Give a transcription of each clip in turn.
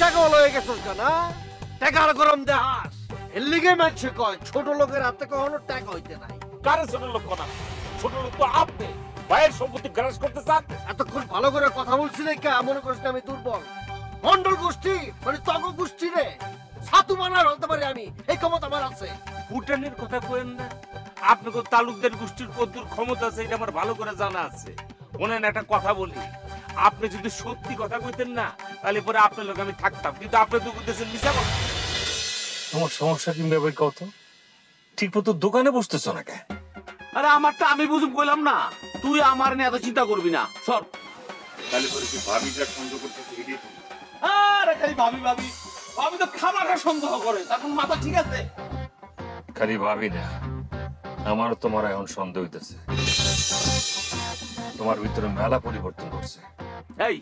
টাকা লয়ে গেছস না টাকার গরম দেহাস এর লিগে মানছে কয় ছোট লোকের হাতে কখনো টাকা হইতে নাই। কারে ছোট লোক না? ছোট লোক তো আপনি। ভাইয়ের সম্পত্তি গ্রাস করতে চান? এতক্ষণ ভালো করে কথা বলছি না কে মনে করিস না আমি দুর্বল? মন্ডল গোষ্ঠী মানে তগ গোষ্ঠী রে সাতু মানার হতে পারি আমি, এই ক্ষমতা আমার আছে। ভুটানের কথা কইেন না। আপনাকে তালুকদার গোষ্ঠীর কতদূর ক্ষমতা আছে এটা আমার ভালো করে জানা আছে। মনে একটা কথা বলি, আপনি যদি সত্যি কথা কইতেন না তাহলে পরে আপনার লোক আমি থাকতাম, কিন্তু আপনি তো কইতেছেন মিছা কথা। তোমার সমস্যা কি ভাই কত? ঠিক মতো দোকানে বসতেছ না কেন? আরে আমারটা আমি বুঝুম কইলাম না, তুই আমার নিয়ে এত চিন্তা করবি না। সর। তাহলে পরে কি ভাবিটা সন্দেহ করতে গিয়ে? আরে খালি ভাবি ভাবি, ভাবি তো খামারে সন্দেহ করে, তখন মাথা ঠিক আছে? খালি ভাবি না, আমারও তোমার এখন সন্দেহ হইতেছে। তোমার ভিতরে মেলা পরিবর্তন করছে। এই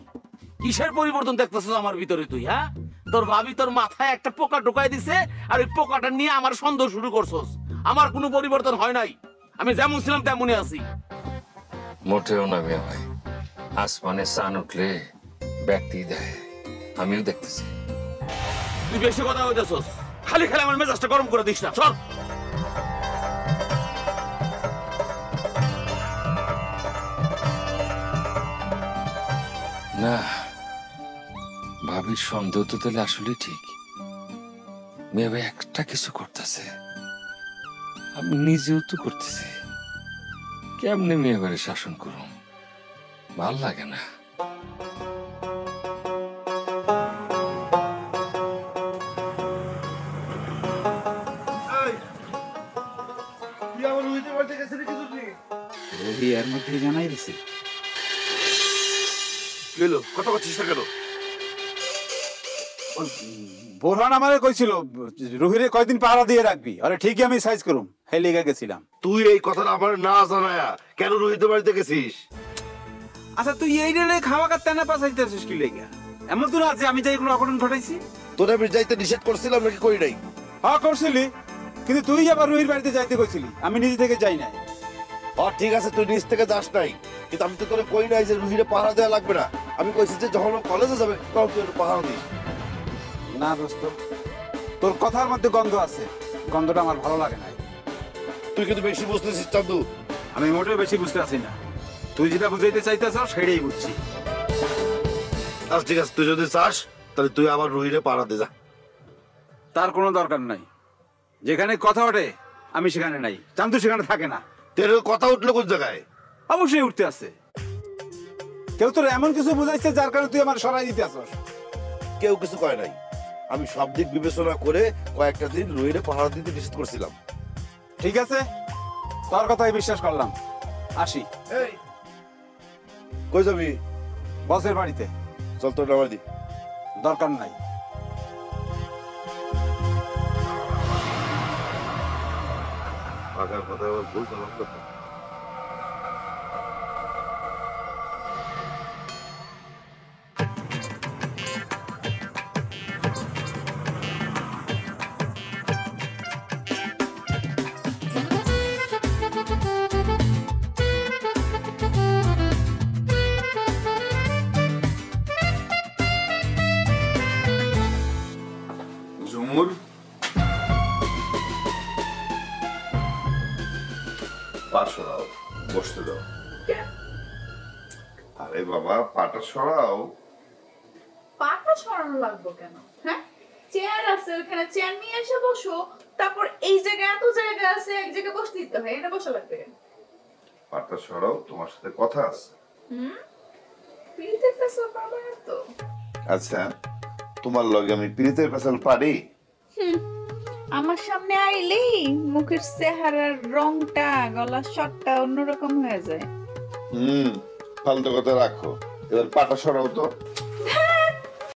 কিসের পরিবর্তন দেখতেছিস আমার ভিতরে তুই? হ্যাঁ, তোর ভাবি তোর মাথায় একটা পোকা ঢোকাই দিছে, আর ওই পোকাটা নিয়ে আমার সন্দেহ শুরু করছস। আমার কোনো পরিবর্তন হয় নাই, আমি যেমন ছিলাম তেমনই আছি। মোটেও না মিয়া ভাই, আসমানে চান উঠলে ব্যক্তি দেয়, আমিও দেখতেছি। তুই বেশি কথা কইতেছস, খালি খালি আমার মেজাজটা গরম করে দিস না। চল। না, ভাবির সন্দেহ তো তাহলে আসলে ঠিক। মেয়ে ভাই একটা কিছু করতেছে, আমি নিজেও তো করতেছি। কেমনে মেয়ে ভাইয়ের শাসন করুম, ভাল লাগে না। এর মধ্যে জানাই দিছে কথা বলছিস না কেন? বোরহান আমারে কইছিল রুহিরে কয়দিন পাহারা দিয়ে রাখবি, আরে ঠিকই আমি সাইজ করুম, হেই লেগে গেছিলাম। তুই এই কথাটা আমার না জানায়া কেন রোহিতের বাড়িতে গেছিস? আচ্ছা তুই এই রেলে খাওয়া কাটতে না পাঠাইতেছিস কি লেগে? এমন তো না যে আমি যাই কোনো অঘটন ঘটাইছি। তোরে আমি যাইতে নিষেধ করছিলাম নাকি কই নাই? হ্যাঁ করছিলি, কিন্তু তুই আবার রুহির বাড়িতে যাইতে কইছিলি, আমি নিজে থেকে যাই নাই। ঠিক আছে তুই নিজ থেকে যাস নাই, কিন্তু আমি তো তোরে কই নাই যে রুহিরে পাহারা দেওয়া লাগবে না। আমি কইছি যে যখন কলেজে যাবে তখন তুই পাহারা দিস। না দোস্ত, তোর কথার মধ্যে গন্ধ আছে, গন্ধটা আমার ভালো লাগে না। তুই কিন্তু বেশি বুঝতেছিস চান্দু। আমি মোটেও বেশি বুঝতে আছি না, তুই যেটা বুঝাইতে চাইতেছ সেটাই বুঝছি। আচ্ছা ঠিক আছে, তুই যদি চাস তাহলে তুই আবার রুহিরে পাহারা দে যা। তার কোনো দরকার নাই, যেখানে কথা ওঠে আমি সেখানে নাই, চান্দু সেখানে থাকে না। তোর কথা উঠলো কোন জায়গায়? অবশ্যই উঠতে আছে, কেউ তোর এমন কিছু বুঝাইছে যার কারণে তুই আমার সরাই দিতে আসস। কেউ কিছু কয় নাই, আমি সব দিক বিবেচনা করে কয়েকটা দিন রুহিরে পাহারা দিতে নিষেধ করছিলাম। ঠিক আছে, তোর কথাই বিশ্বাস করলাম, আসি। এই কই যাবি? বসের বাড়িতে। চল তোর নামা দি। দরকার নাই। আগার কথা আবার ভুল করলাম তো। ঝুমুর পা সরাও, বসতে দাও। আরে বাবা পাটা সরাও। পাটা সরানো লাগবে কেন? হ্যাঁ, চেয়ার আছে ওখানে, চেয়ার নিয়ে এসে বসো। তারপর এই জায়গায় এত জায়গা আছে, এক জায়গায় বসতে দিতে হয়, এটা বসা লাগবে কেন? পাটা সরাও, তোমার সাথে কথা আছে। পিড়িতের পেছাল পারবে না তো? আচ্ছা তোমার লগে আমি পিরিতের পেছাল পারি? আমার সামনে আইলেই মুখের চেহারার রংটা, গলার শটটা অন্যরকম হয়ে যায়। ফালতু কথা রাখো, এবার পাটা সরাও তো।